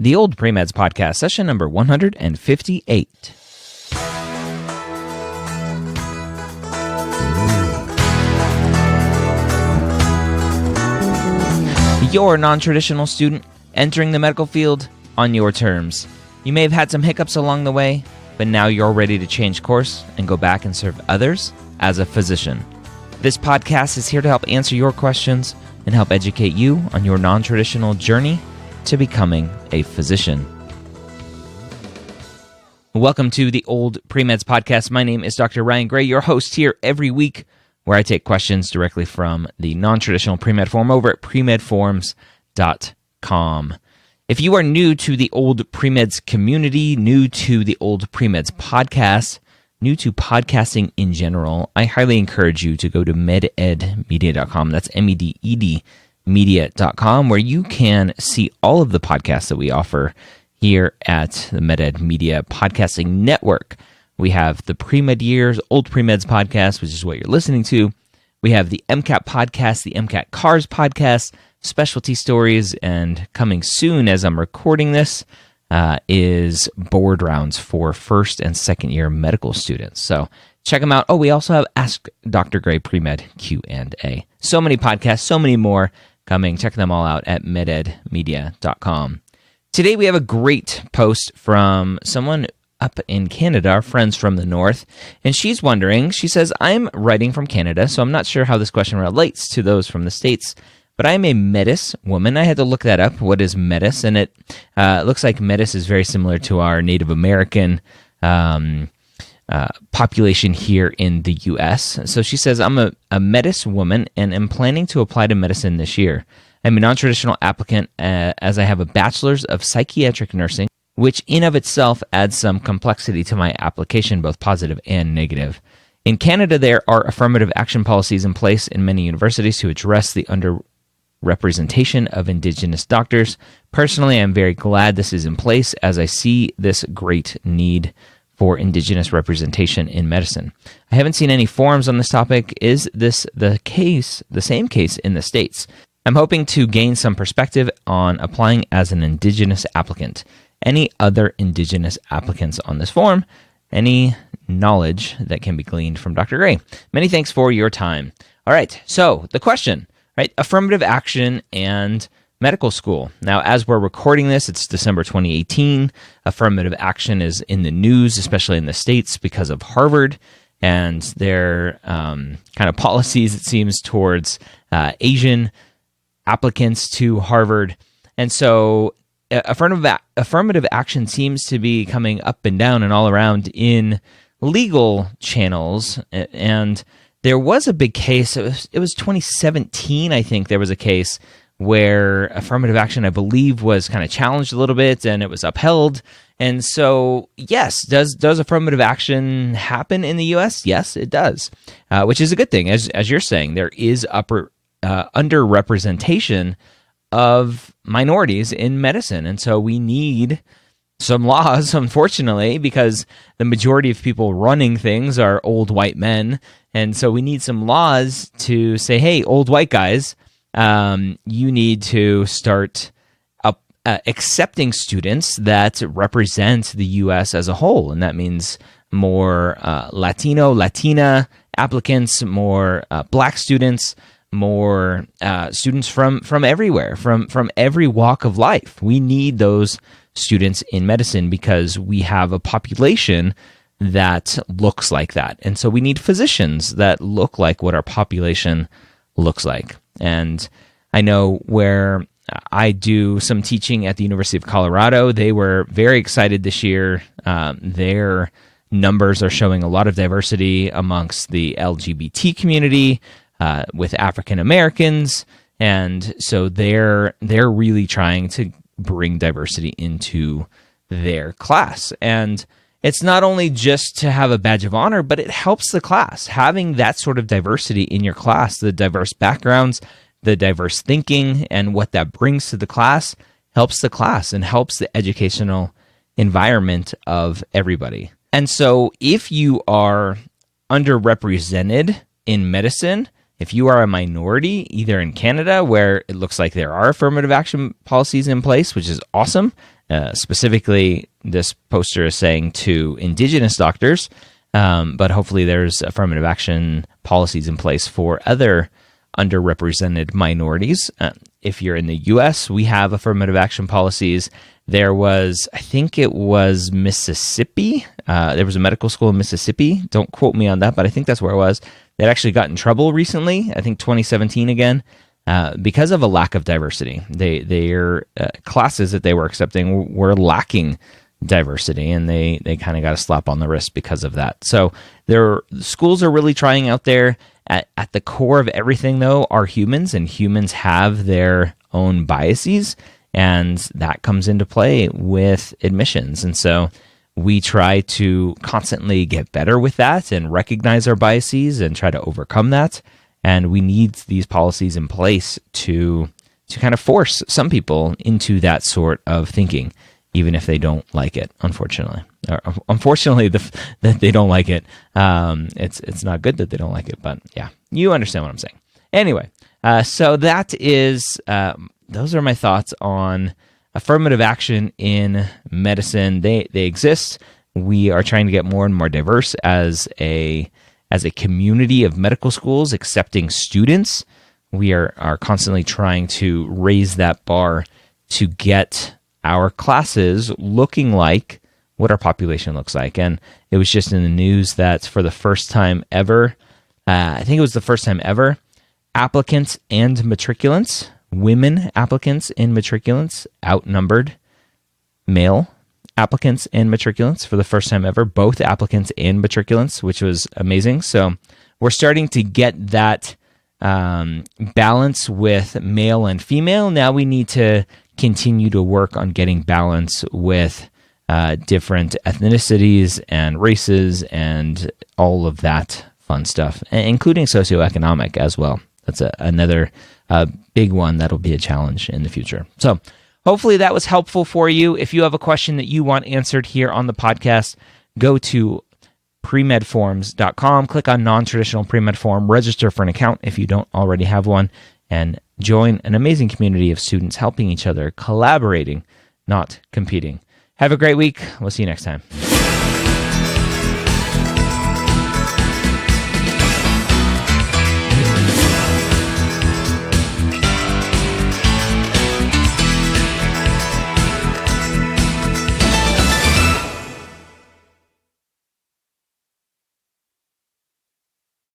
the OldPreMeds podcast, session number 158. You're a non-traditional student entering the medical field on your terms. You may have had some hiccups along the way, but now you're ready to change course and go back and serve others as a physician. This podcast is here to help answer your questions and help educate you on your non-traditional journey to becoming a physician. Welcome to the OldPreMeds podcast. My name is Dr. Ryan Gray, your host here every week, where I take questions directly from the non-traditional pre-med forum over at premedforums.com. If you are new to the OldPreMeds community, new to the OldPreMeds podcast, new to podcasting in general, I highly encourage you to go to mededmedia.com. That's MEDED media.com, where you can see all of the podcasts that we offer here at the MedEd Media Podcasting Network. We have the Pre-Med Years, OldPreMeds podcast, which is what you're listening to. We have the MCAT podcast, the MCAT Cars podcast, specialty stories, and coming soon as I'm recording this is board rounds for first and second year medical students. So check them out. Oh, we also have Ask Dr. Gray Pre-Med Q&A. So many podcasts, so many more coming. Check them all out at mededmedia.com. Today we have a great post from someone up in Canada, our friends from the north, and she's wondering, she says, I'm writing from Canada, so I'm not sure how this question relates to those from the States, but I'm a Metis woman. I had to look that up. What is Metis? And it looks like Metis is very similar to our Native American population here in the U.S. So she says, I'm a Metis woman and am planning to apply to medicine this year. I'm a non-traditional applicant as I have a bachelor's of psychiatric nursing, which in of itself adds some complexity to my application, both positive and negative. In Canada, there are affirmative action policies in place in many universities to address the underrepresentation of Indigenous doctors. Personally, I'm very glad this is in place as I see this great need for Indigenous representation in medicine. I haven't seen any forums on this topic. Is this the same case in the States? I'm hoping to gain some perspective on applying as an Indigenous applicant. Any other Indigenous applicants on this form? Any knowledge that can be gleaned from Dr. Gray? Many thanks for your time. All right, so the question, right? Affirmative action and medical school. Now, as we're recording this, it's December 2018. Affirmative action is in the news, especially in the States, because of Harvard and their kind of policies, it seems, towards Asian applicants to Harvard. And so affirmative action seems to be coming up and down and all around in legal channels. And there was a big case, it was 2017, I think, there was a case where affirmative action, I believe, was kind of challenged a little bit and it was upheld. And so, yes, does affirmative action happen in the U.S.? Yes, it does, which is a good thing. As you're saying, there is underrepresentation of minorities in medicine. And so we need some laws, unfortunately, because the majority of people running things are old white men. And so we need some laws to say, hey, old white guys, you need to start accepting students that represent the U.S. as a whole. And that means more Latino, Latina applicants, more Black students, more students from everywhere, from every walk of life. We need those students in medicine because we have a population that looks like that. And so we need physicians that look like what our population looks like. And I know where I do some teaching at the University of Colorado, they were very excited this year. Their numbers are showing a lot of diversity amongst the LGBT community, with African Americans, and so they're really trying to bring diversity into their class. And it's not only just to have a badge of honor, but it helps the class. Having that sort of diversity in your class, the diverse backgrounds, the diverse thinking, and what that brings to the class helps the class and helps the educational environment of everybody. And so if you are underrepresented in medicine, if you are a minority, either in Canada, where it looks like there are affirmative action policies in place, which is awesome, Specifically, this poster is saying to Indigenous doctors, but hopefully there's affirmative action policies in place for other underrepresented minorities. If you're in the U.S., we have affirmative action policies. There was, I think it was Mississippi. There was a medical school in Mississippi. Don't quote me on that, but I think that's where it was. They actually got in trouble recently, I think 2017 again, because of a lack of diversity. Their classes that they were accepting were lacking diversity, and they kind of got a slap on the wrist because of that. So schools are really trying out there. At the core of everything, though, are humans, and humans have their own biases, and that comes into play with admissions. And so we try to constantly get better with that and recognize our biases and try to overcome that. And we need these policies in place to kind of force some people into that sort of thinking, even if they don't like it, unfortunately. Unfortunately, that they don't like it. It's not good that they don't like it, but yeah, you understand what I'm saying. Anyway, so that is, those are my thoughts on affirmative action in medicine. They exist. We are trying to get more and more diverse as a community of medical schools accepting students. We are constantly trying to raise that bar to get our classes looking like what our population looks like. And it was just in the news that for the first time ever, I think it was the first time ever, applicants and matriculants, women applicants and matriculants outnumbered male applicants and matriculants for the first time ever, both applicants and matriculants, which was amazing. So we're starting to get that balance with male and female. Now we need to continue to work on getting balance with different ethnicities and races and all of that fun stuff, including socioeconomic as well. That's another big one that'll be a challenge in the future. So hopefully that was helpful for you. If you have a question that you want answered here on the podcast, go to premedforms.com, click on non-traditional premed form, register for an account if you don't already have one, and join an amazing community of students helping each other, collaborating, not competing. Have a great week. We'll see you next time.